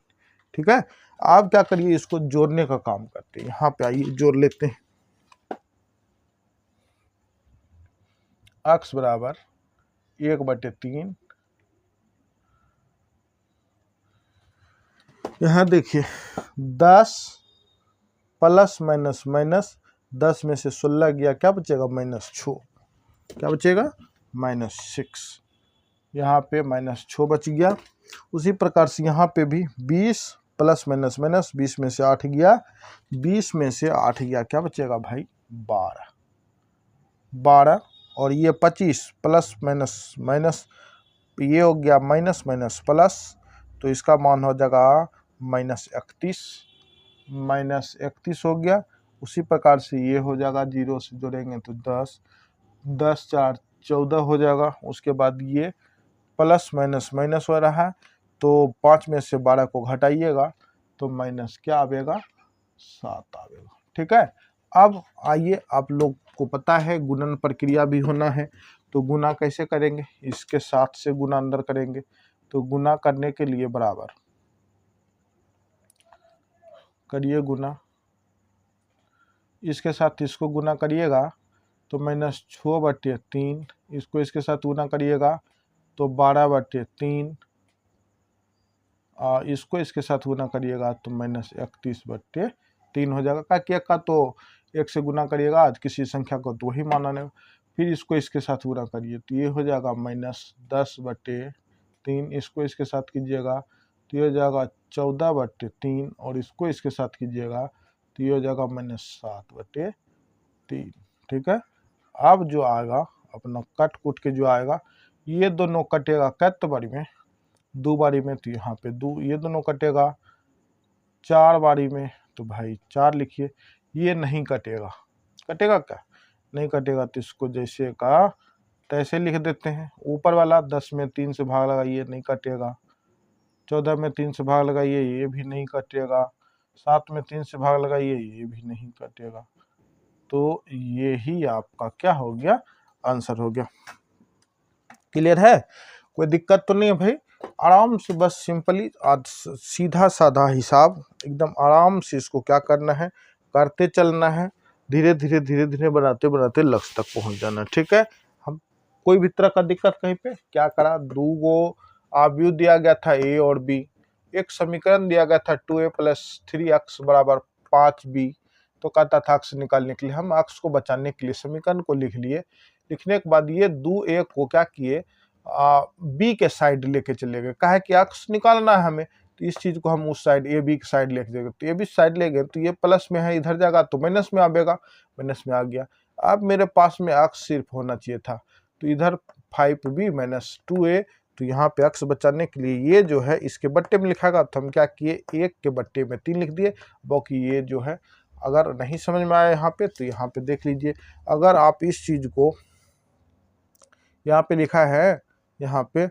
ठीक है, आप क्या करिए, इसको जोड़ने का काम करते हैं। यहाँ पे आइए जोड़ लेते हैं, x बराबर 1/3, यहाँ देखिए 10 प्लस माइनस माइनस, 10 में से 16 गया, क्या बचेगा -6, क्या बचेगा -6, यहाँ पे -6 बच गया। उसी प्रकार से यहाँ पे भी 20 प्लस माइनस माइनस, 20 में से 8 गया, 20 में से 8 गया, क्या बचेगा भाई 12, और ये 25 प्लस माइनस माइनस, ये हो गया माइनस माइनस प्लस, तो इसका मान हो जाएगा -31 हो गया। उसी प्रकार से ये हो जाएगा, 0 से जोड़ेंगे तो 10 4 14 हो जाएगा। उसके बाद ये प्लस माइनस माइनस हो रहा है, तो 5 में से 12 को घटाइएगा तो माइनस क्या आवेगा, 7 आवेगा। ठीक है, अब आइए, आप लोग को पता है गुणन प्रक्रिया भी होना है, तो गुना कैसे करेंगे, इसके साथ से गुना अंदर करेंगे। तो गुना करने के लिए बराबर करिए गुना, इसके साथ इसको गुना करिएगा तो -6/3, इसको इसके साथ गुना करिएगा तो 12/3, इसको इसके साथ गुना करिएगा तो -31/3 हो जाएगा। क्या का तो 1 से गुना करिएगा आज किसी संख्या को तो वही माना नहीं, फिर इसको इसके साथ गुना करिए तो ये हो जाएगा -10/3, इसको इसके साथ कीजिएगा तो ये हो जाएगा 14/3, और इसको इसके साथ कीजिएगा तो ये हो जाएगा -7/3। ठीक है, अब जो आएगा अपना कट कुट के जो आएगा, ये दोनों कटेगा कितने बारी में, 2 बारी में, तो यहाँ पे 2, ये दोनों कटेगा 4 बारी में, तो भाई 4 लिखिए। ये नहीं कटेगा, कटेगा क्या, नहीं कटेगा तो इसको जैसे का तैसे लिख देते हैं। ऊपर वाला 10 में 3 से भाग लगाइए, नहीं कटेगा। 14 में 3 से भाग लगाइए, ये भी नहीं कटेगा। 7 में 3 से भाग लगाइए, ये भी नहीं कटेगा। तो ये ही आपका क्या हो गया, आंसर हो गया। क्लियर है, कोई दिक्कत तो नहीं है भाई, आराम से बस सिंपली सीधा साधा हिसाब एकदम आराम से इसको क्या करना है, करते चलना है, धीरे धीरे बनाते बनाते लक्ष्य तक पहुंच जाना। ठीक है, हम कोई भी तरह का दिक्कत कहीं पे क्या करा, 2 गो आव्यूह दिया गया था a और b, एक समीकरण दिया गया था 2a + 3x = 5b, तो कहता था अक्ष निकालने के लिए, हम अक्ष को बचाने के लिए समीकरण को लिख लिए। लिखने के बाद ये 2a को क्या किए, बी के साइड लेके चले गए, कहा कि अक्ष निकालना है हमें, तो इस चीज को हम उस साइड ए बी की साइड लेके जाएंगे, तो ए बी साइड ले गए तो ये प्लस में है, इधर जाएगा तो माइनस में आएगा, माइनस में आ गया। अब मेरे पास में अक्ष सिर्फ होना चाहिए था, तो इधर 5b - 2a, तो यहाँ पे अक्ष बचाने के लिए ये जो है इसके बट्टे में लिखागा, तो हम क्या किए, 1 के बट्टे में 3 लिख दिए। बाकी ये जो है अगर नहीं समझ में आया यहाँ पे तो यहाँ पे देख लीजिए, अगर आप इस चीज को यहाँ पे लिखा है, यहाँ पे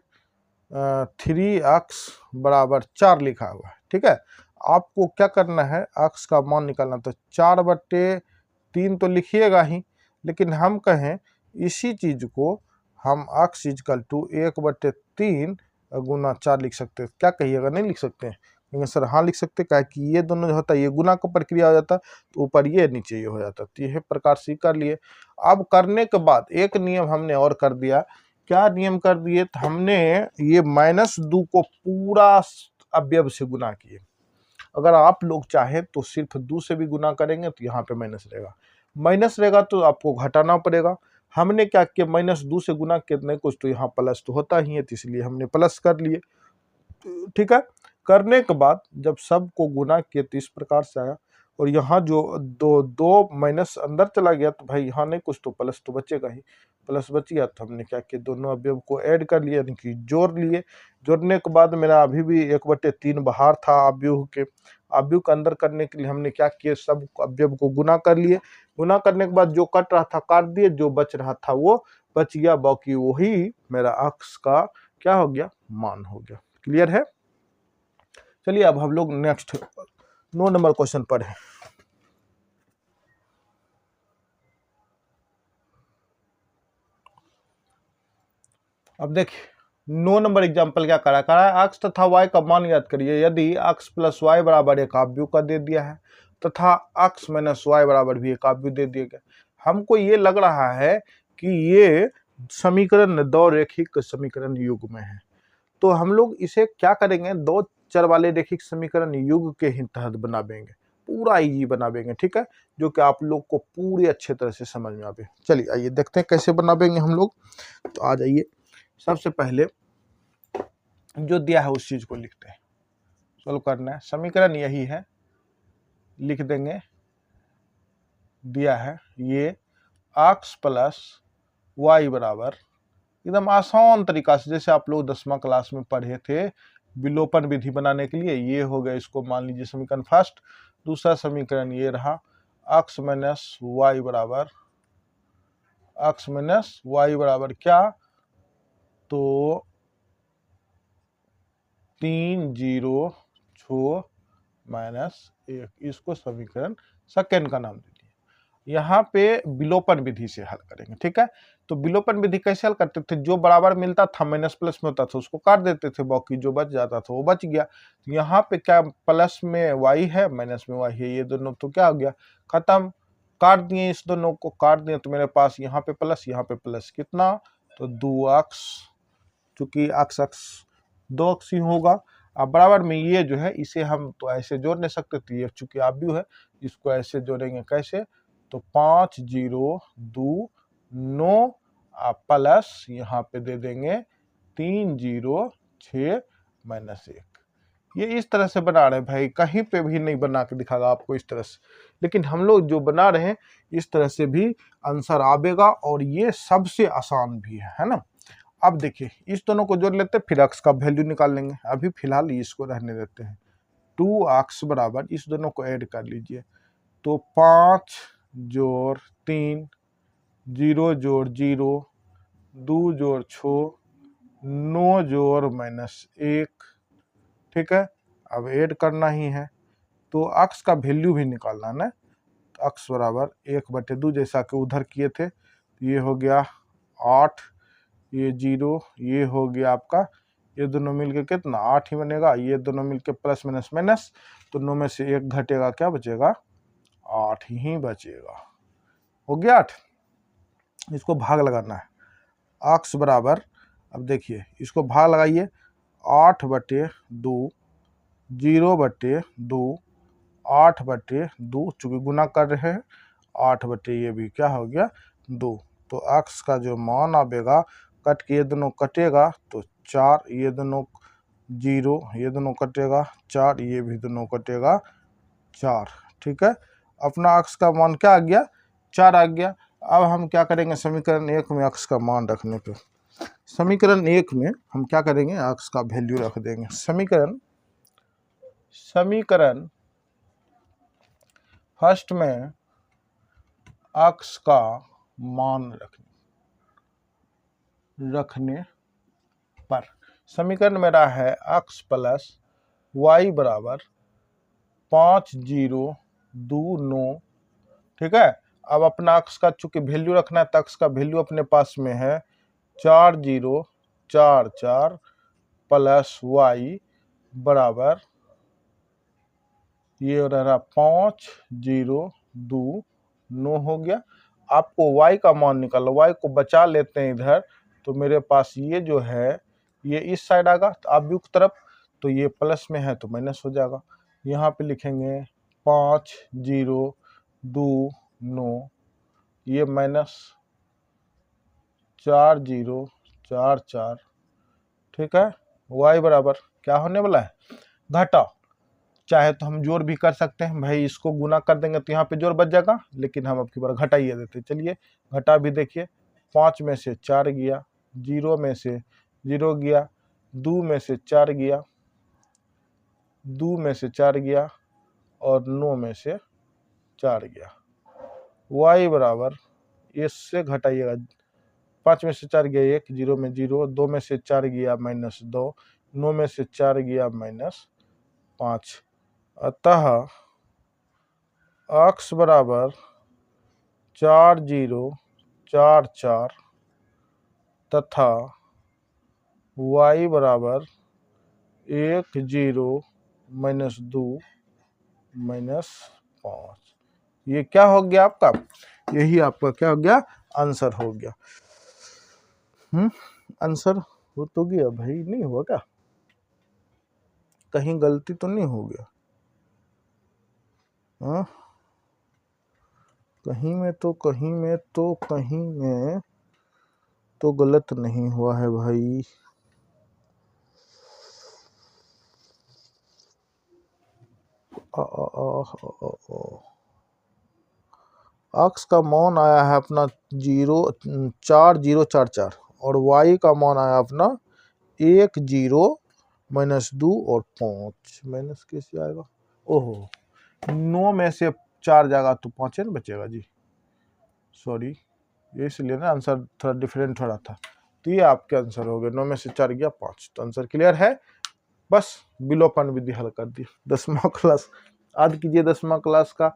3x = 4 लिखा हुआ है। ठीक है, आपको क्या करना है, अक्ष का मान निकालना, तो 4/3 तो लिखिएगा ही, लेकिन हम कहें इसी चीज को हम अक्ष = 1/3 गुना 4 लिख सकते हैं, क्या कहिएगा, नहीं लिख सकते हैं, लेकिन सर हाँ लिख सकते, क्या कि ये दोनों जो होता है ये गुना का प्रक्रिया हो जाता, तो ऊपर ये नीचे ये हो जाता, तो यह प्रकार से कर लिए। अब करने के बाद एक नियम हमने और कर दिया, क्या नियम कर दिए, तो हमने ये -2 को पूरा अवयव से गुना किए। अगर आप लोग चाहे तो सिर्फ 2 से भी गुना करेंगे तो यहाँ पे माइनस रहेगा, माइनस रहेगा तो आपको घटाना पड़ेगा। हमने क्या किया, -2 से गुना कितने कुछ, तो यहाँ प्लस तो होता ही है, तो इसलिए हमने प्लस कर लिए। ठीक है, करने के बाद जब सबको गुना किए तो इस प्रकार से आया, और यहाँ जो दो माइनस अंदर चला गया, तो भाई यहाँ नहीं कुछ तो प्लस तो बचेगा ही, प्लस बच गया, तो हमने क्या किया, दोनों अवयव को ऐड कर लिया, यानी कि जोड़ लिए। जोड़ने के बाद मेरा अभी भी 1/3 बाहर था अवयव के, अवयव के अंदर करने के लिए हमने क्या किया, सब अवयव को गुना कर लिए। गुना करने के बाद जो कट रहा था काट दिए, जो बच रहा था वो बच गया, बाकी वही मेरा अक्ष का क्या हो गया, मान हो गया। क्लियर है, चलिए अब हम लोग नेक्स्ट 9 नंबर क्वेश्चन पर है। अब देखिए 9 नंबर एग्जांपल क्या करा है, अक्ष तथा y का मान याद करिए। यदि अक्ष + y = एक आव्यूह का दे दिया है तथा अक्ष - y = भी एक आव्यूह दे दिया गया, हमको ये लग रहा है कि ये समीकरण दो रेखिक समीकरण युग्म है, तो हम लोग इसे क्या करेंगे, 2 चर वाले रेखिक समीकरण युग्म के ही तहत बनावेंगे, पूरा इजी बनावेंगे। ठीक है, जो कि आप लोग को पूरी अच्छे तरह से समझ में आवे। चलिए आइए देखते हैं कैसे बनावेंगे हम लोग। तो आ जाइए, सबसे पहले जो दिया है उस चीज को लिखते हैं, सोल्व करना है। समीकरण यही है, लिख देंगे, दिया है ये अक्ष + y = एकदम आसान तरीका से, जैसे आप लोग 10वां क्लास में पढ़े थे विलोपन विधि बनाने के लिए, ये हो गया। इसको मान लीजिए समीकरण फर्स्ट। दूसरा समीकरण ये रहा, अक्ष - y = क्या, तो 306 माइनस 1, इसको समीकरण सेकेंड का नाम दे दिया। यहाँ पे विलोपन विधि से हल करेंगे, ठीक है। तो विलोपन विधि कैसे हल करते थे, जो बराबर मिलता था माइनस प्लस में होता था उसको काट देते थे, बाकी जो बच जाता था वो बच गया। तो यहाँ पे क्या प्लस में y है माइनस में y है, ये दोनों तो क्या हो गया खत्म, काट दिए, इस दोनों को काट दिए तो मेरे पास यहाँ पे प्लस कितना, तो 2x, चूंकि अक्स अक्स 2x ही होगा। अब बराबर में ये जो है इसे हम तो ऐसे जोड़ नहीं सकते, तो ये चूंकि आप भी है इसको ऐसे जोड़ेंगे कैसे, तो 5029 प्लस यहाँ पे दे देंगे 306 माइनस 1। ये इस तरह से बना रहे हैं भाई, कहीं पे भी नहीं बना के दिखागा आपको इस तरह से, लेकिन हम लोग जो बना रहे हैं इस तरह से भी आंसर आवेगा, और ये सबसे आसान भी है ना। अब देखिए इस दोनों को जोड़ लेते हैं, फिर x का वैल्यू निकाल लेंगे, अभी फिलहाल इसको रहने देते हैं। 2x बराबर, इस दोनों को ऐड कर लीजिए, तो 5 जोड़ 3, 0 जोड़ 0, 2 जोड़ 6, 9 जोड़ माइनस 1, ठीक है। अब ऐड करना ही है, तो x का वैल्यू भी निकालना ना, तो x बराबर 1/2 जैसा कि उधर किए थे, ये हो गया 8, ये 0, ये हो गया आपका, ये दोनों मिलके कितना 8 ही बनेगा, ये दोनों मिलके प्लस माइनस माइनस, तो 9 में से 1 घटेगा, क्या बचेगा 8 ही बचेगा, हो गया 8। इसको भाग लगाना है, x बराबर, अब देखिए इसको भाग लगाइए, 8/2, 0/2, 8/2, चूंकि गुना कर रहे हैं 8 ये भी क्या हो गया 2, तो x का जो मान आवेगा, कट के ये दोनों कटेगा तो 4, ये दोनों 0, ये दोनों कटेगा 4, ये भी दोनों कटेगा 4, ठीक है। अपना x का मान क्या आ गया 4 आ गया। अब हम क्या करेंगे, समीकरण 1 में x का मान रखने पे, समीकरण 1 में हम क्या करेंगे, x का वैल्यू रख देंगे, समीकरण फर्स्ट में x का मान रखने पर समीकरण मेरा है x प्लस y बराबर 5029, ठीक है। अब अपना x का चूंकि वैल्यू रखना है, तो x का वैल्यू अपने पास में है 4044 प्लस y बराबर, ये रह रहा 5029 हो गया। आपको y का मान निकालो, y को बचा लेते हैं इधर, तो मेरे पास ये जो है ये इस साइड आएगा, तो आप भी उस तरफ, तो ये प्लस में है तो माइनस हो जाएगा। यहाँ पे लिखेंगे 5029, ये माइनस 4044, ठीक है। y बराबर क्या होने वाला है घटा, चाहे तो हम जोड़ भी कर सकते हैं भाई, इसको गुना कर देंगे तो यहाँ पे जोड़ बच जाएगा, लेकिन हम अब की बार घटाइए देते, चलिए घटा भी देखिए, 5 में से 4 गया, 0 में से 0 गया, 2 में से 4 गया, 2 में से 4 गया, और 9 में से 4 गया। y बराबर, इससे घटाइएगा, 5 में से 4 गया 1, 0 में 0, 2 में से 4 गया -2, 9 में से 4 गया -5, अतः x बराबर 4044 तथा y बराबर 10 -2 -5, ये क्या हो गया आपका, यही आपका क्या हो गया आंसर हो गया। आंसर हो तो गया भाई, नहीं हुआ क्या, कहीं गलती तो नहीं हो गया, हाँ कहीं में तो गलत नहीं हुआ है भाई। x का मान आया है अपना 4044, और y का मान आया अपना 10 -2 और 5, माइनस कैसे आएगा, ओहो 9 में से 4 जाएगा तो 5 है ना बचेगा जी, सॉरी, ये इसलिए ना आंसर थोड़ा डिफरेंट हो रहा था, तो ये आपके आंसर हो गए, 9 में से 4 गया 5, तो आंसर क्लियर है। बस विलोपन विधि हल कर दी। 10वां क्लास याद कीजिए, 10वां क्लास का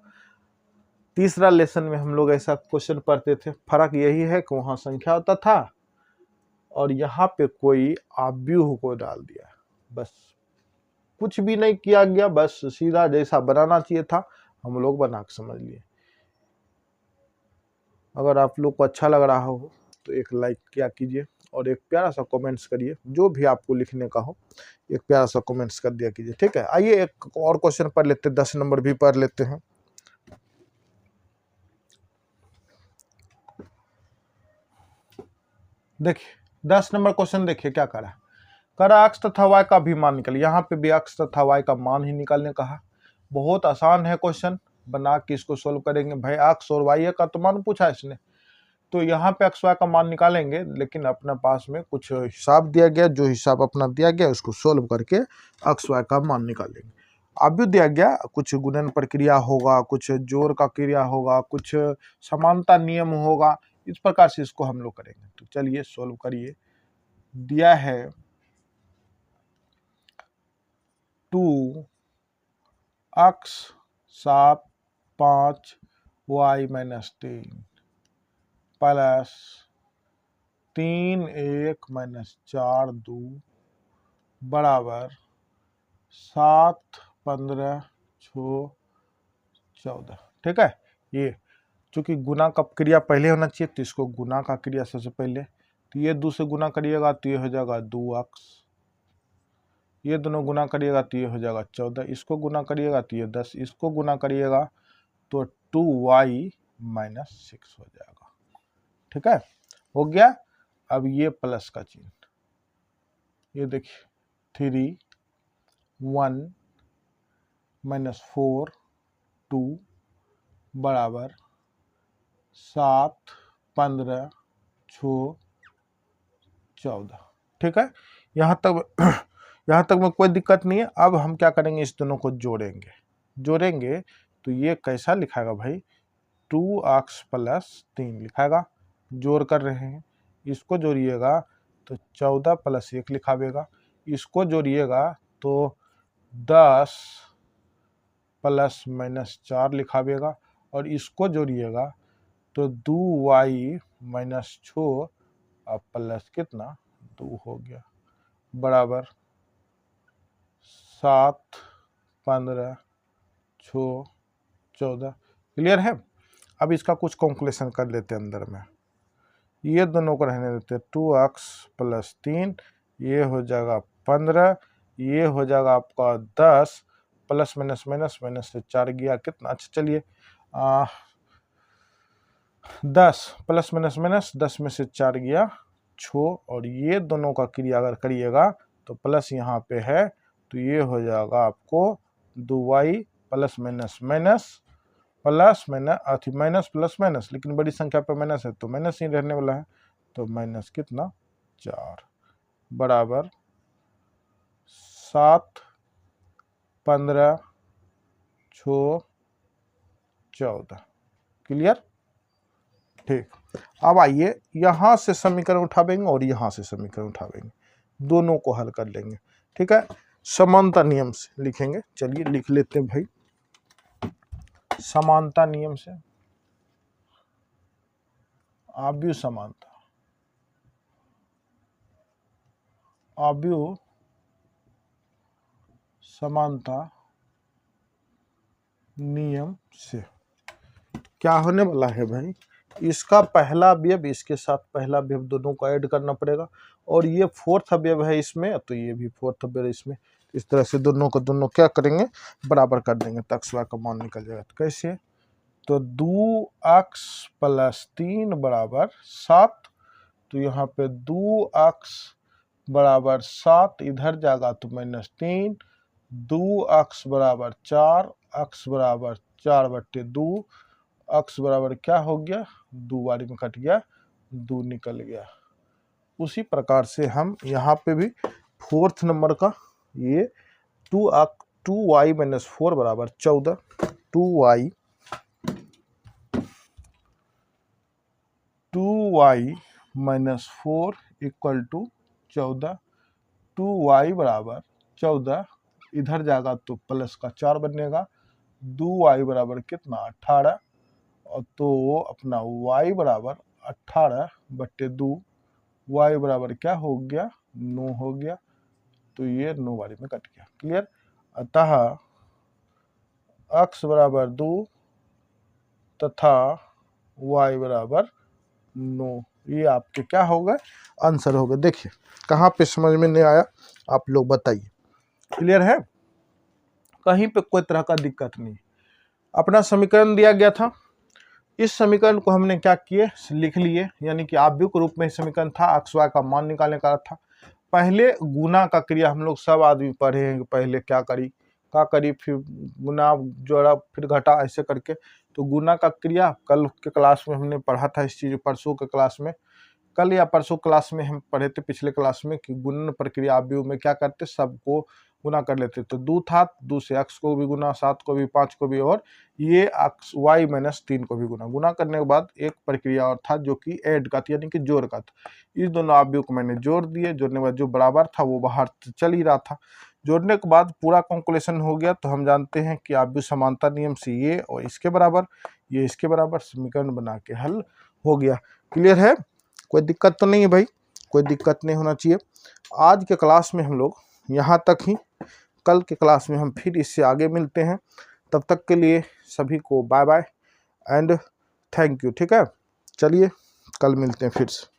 तीसरा लेसन में हम लोग ऐसा क्वेश्चन पढ़ते थे। फर्क यही है कि वहां संख्या होता था और यहाँ पे कोई आव्यूह को डाल दिया, बस कुछ भी नहीं किया गया, बस सीधा जैसा बनाना चाहिए था हम लोग बना के समझ लिए। अगर आप लोग को अच्छा लग रहा हो तो एक लाइक किया कीजिए और एक प्यारा सा कमेंट्स करिए, जो भी आपको लिखने का हो एक प्यारा सा कमेंट्स कर दिया कीजिए, ठीक है। आइए एक और क्वेश्चन पढ़ लेते हैं, 10 नंबर भी पढ़ लेते हैं। देखिए 10 नंबर क्वेश्चन देखिए क्या करा, अक्ष तथा वाय का भी मान निकालिए। यहाँ पे भी अक्ष तथा वाय का मान ही निकालने कहा। बहुत आसान है क्वेश्चन, बना के इसको सोल्व करेंगे। भाई अक्ष और वाय का तो मान पूछा इसने, तो यहाँ पे अक्ष वाय का मान निकालेंगे, लेकिन अपने पास में कुछ हिसाब दिया गया, जो हिसाब अपना दिया गया उसको सोल्व करके अक्ष वाय का मान निकालेंगे। अभी दिया गया कुछ गुणन प्रक्रिया होगा, कुछ जोड़ का क्रिया होगा, कुछ समानता नियम होगा, इस प्रकार से इसको हम लोग करेंगे। तो चलिए सोल्व करिए। दिया है 2 अक्ष 7 5 y - 3 प्लस 3 1 - 4 2 बराबर 7 15 6 14। ठीक है, ये चूंकि गुना का क्रिया पहले होना चाहिए तो इसको गुना का क्रिया सबसे पहले, तो ये 2 से गुना करिएगा तो ये हो जाएगा 2 अक्ष, ये दोनों गुना करिएगा तो ये हो जाएगा 14, इसको गुना करिएगा तो ये 10, इसको गुना करिएगा तो 2y - 6 हो जाएगा। ठीक है, हो गया। अब ये प्लस का चिन्ह, ये देखिए 3 1 - 4 2 बराबर 7 15 6 14। ठीक है, यहाँ तक में कोई दिक्कत नहीं है। अब हम क्या करेंगे, इस दोनों को जोड़ेंगे तो ये कैसा लिखाएगा भाई, 2 अक्ष प्लस 3 लिखाएगा। जोड़ कर रहे हैं, इसको जोड़िएगा तो 14 प्लस 1 लिखावेगा, इसको जोड़िएगा तो 10 प्लस माइनस 4 लिखावेगा, और इसको जोड़िएगा तो 2y - 6 अब प्लस कितना 2 हो गया, बराबर 7 15 6 14। क्लियर है। अब इसका कुछ कैलकुलेशन कर लेते हैं अंदर में, ये दोनों को रहने देते हैं। 2 अक्ष प्लस 3 ये हो जाएगा 15, ये हो जाएगा आपका 10 प्लस माइनस माइनस माइनस से 4 गया कितना, अच्छा चलिए 10 प्लस माइनस माइनस 10 में से 4 गया 6, और ये दोनों का क्रिया अगर करिएगा तो प्लस यहाँ पे है तो ये हो जाएगा आपको 2y plus minus minus plus minus plus minus, लेकिन बड़ी संख्या पे माइनस है तो माइनस ही रहने वाला है, तो माइनस कितना 4 बराबर 7 15 6 14। क्लियर। ठीक, अब आइए यहाँ से समीकरण उठावेंगे और यहाँ से समीकरण उठावेंगे, दोनों को हल कर लेंगे। ठीक है, समानता नियम से लिखेंगे। चलिए लिख लेते हैं भाई, समानता नियम से आव्यूह समानता, आव्यूह समानता नियम से क्या होने वाला है भाई, इसका पहला अवयव इसके साथ पहला अवयव दोनों को ऐड करना पड़ेगा, और ये फोर्थ अवयव है इसमें तो ये भी फोर्थ अवयव इसमें। इस तरह से दोनों को दोनों क्या करेंगे, बराबर कर देंगे, तो अक्ष वाय का मान निकल जाएगा। तो कैसे, तो 2 अक्ष प्लस 3 बराबर 7, तो यहाँ पे 2 अक्ष बराबर 7 इधर जाएगा तो -3, 2 अक्ष बराबर 4, अक्ष बराबर 4/2, अक्ष बराबर क्या हो गया, 2 बारी में कट गया, 2 निकल गया। उसी प्रकार से हम यहाँ पे भी फोर्थ नंबर का ये 2y - 4 बराबर 14, 2y - 4 इक्वल टू 14, 2y बराबर 14, इधर जाएगा तो प्लस का 4 बनेगा, 2y बराबर कितना 18, और तो अपना y बराबर 18/2, y बराबर क्या हो गया 9 हो गया, तो ये 9 वाले में कट गया। क्लियर। अतः x बराबर 2 तथा y बराबर 9, ये आपके क्या होगा आंसर होगा। देखिए कहाँ पे समझ में नहीं आया आप लोग बताइए। क्लियर है, कहीं पे कोई तरह का दिक्कत नहीं। अपना समीकरण दिया गया था, इस समीकरण को हमने क्या किए लिख लिए, यानी कि आव्यूह रूप में समीकरण था, x y का मान निकालने का था। पहले गुना का क्रिया हम लोग सब आदमी पढ़े हैं, पहले क्या करी फिर गुना जोड़ा फिर घटा ऐसे करके। तो गुना का क्रिया कल के क्लास में हमने पढ़ा था इस चीज, परसों के क्लास में, कल या परसों क्लास में हम पढ़े थे पिछले क्लास में कि गुणन प्रक्रिया आव्यूह में क्या करते, सबको गुना कर लेते। तो 2 था, 2 से x को भी गुना, 7 को भी, 5 को भी, और ये y माइनस 3 को भी गुना करने के बाद एक प्रक्रिया और था जो कि ऐड का था, यानी कि जोड़ का था। इस दोनों आव्यूह को मैंने जोड़ दिए, जोड़ने के बाद जो बराबर था वो बाहर चल ही रहा था। जोड़ने के बाद पूरा कैलकुलेशन हो गया, तो हम जानते हैं कि आव्यूह समानता नियम से ये और इसके बराबर, ये इसके बराबर, समीकरण बना के हल हो गया। क्लियर है, कोई दिक्कत तो नहीं है भाई, कोई दिक्कत नहीं होना चाहिए। आज के क्लास में हम लोग यहाँ तक ही, कल के क्लास में हम फिर इससे आगे मिलते हैं। तब तक के लिए सभी को bye bye and thank you. ठीक है, चलिए कल मिलते हैं फिर से।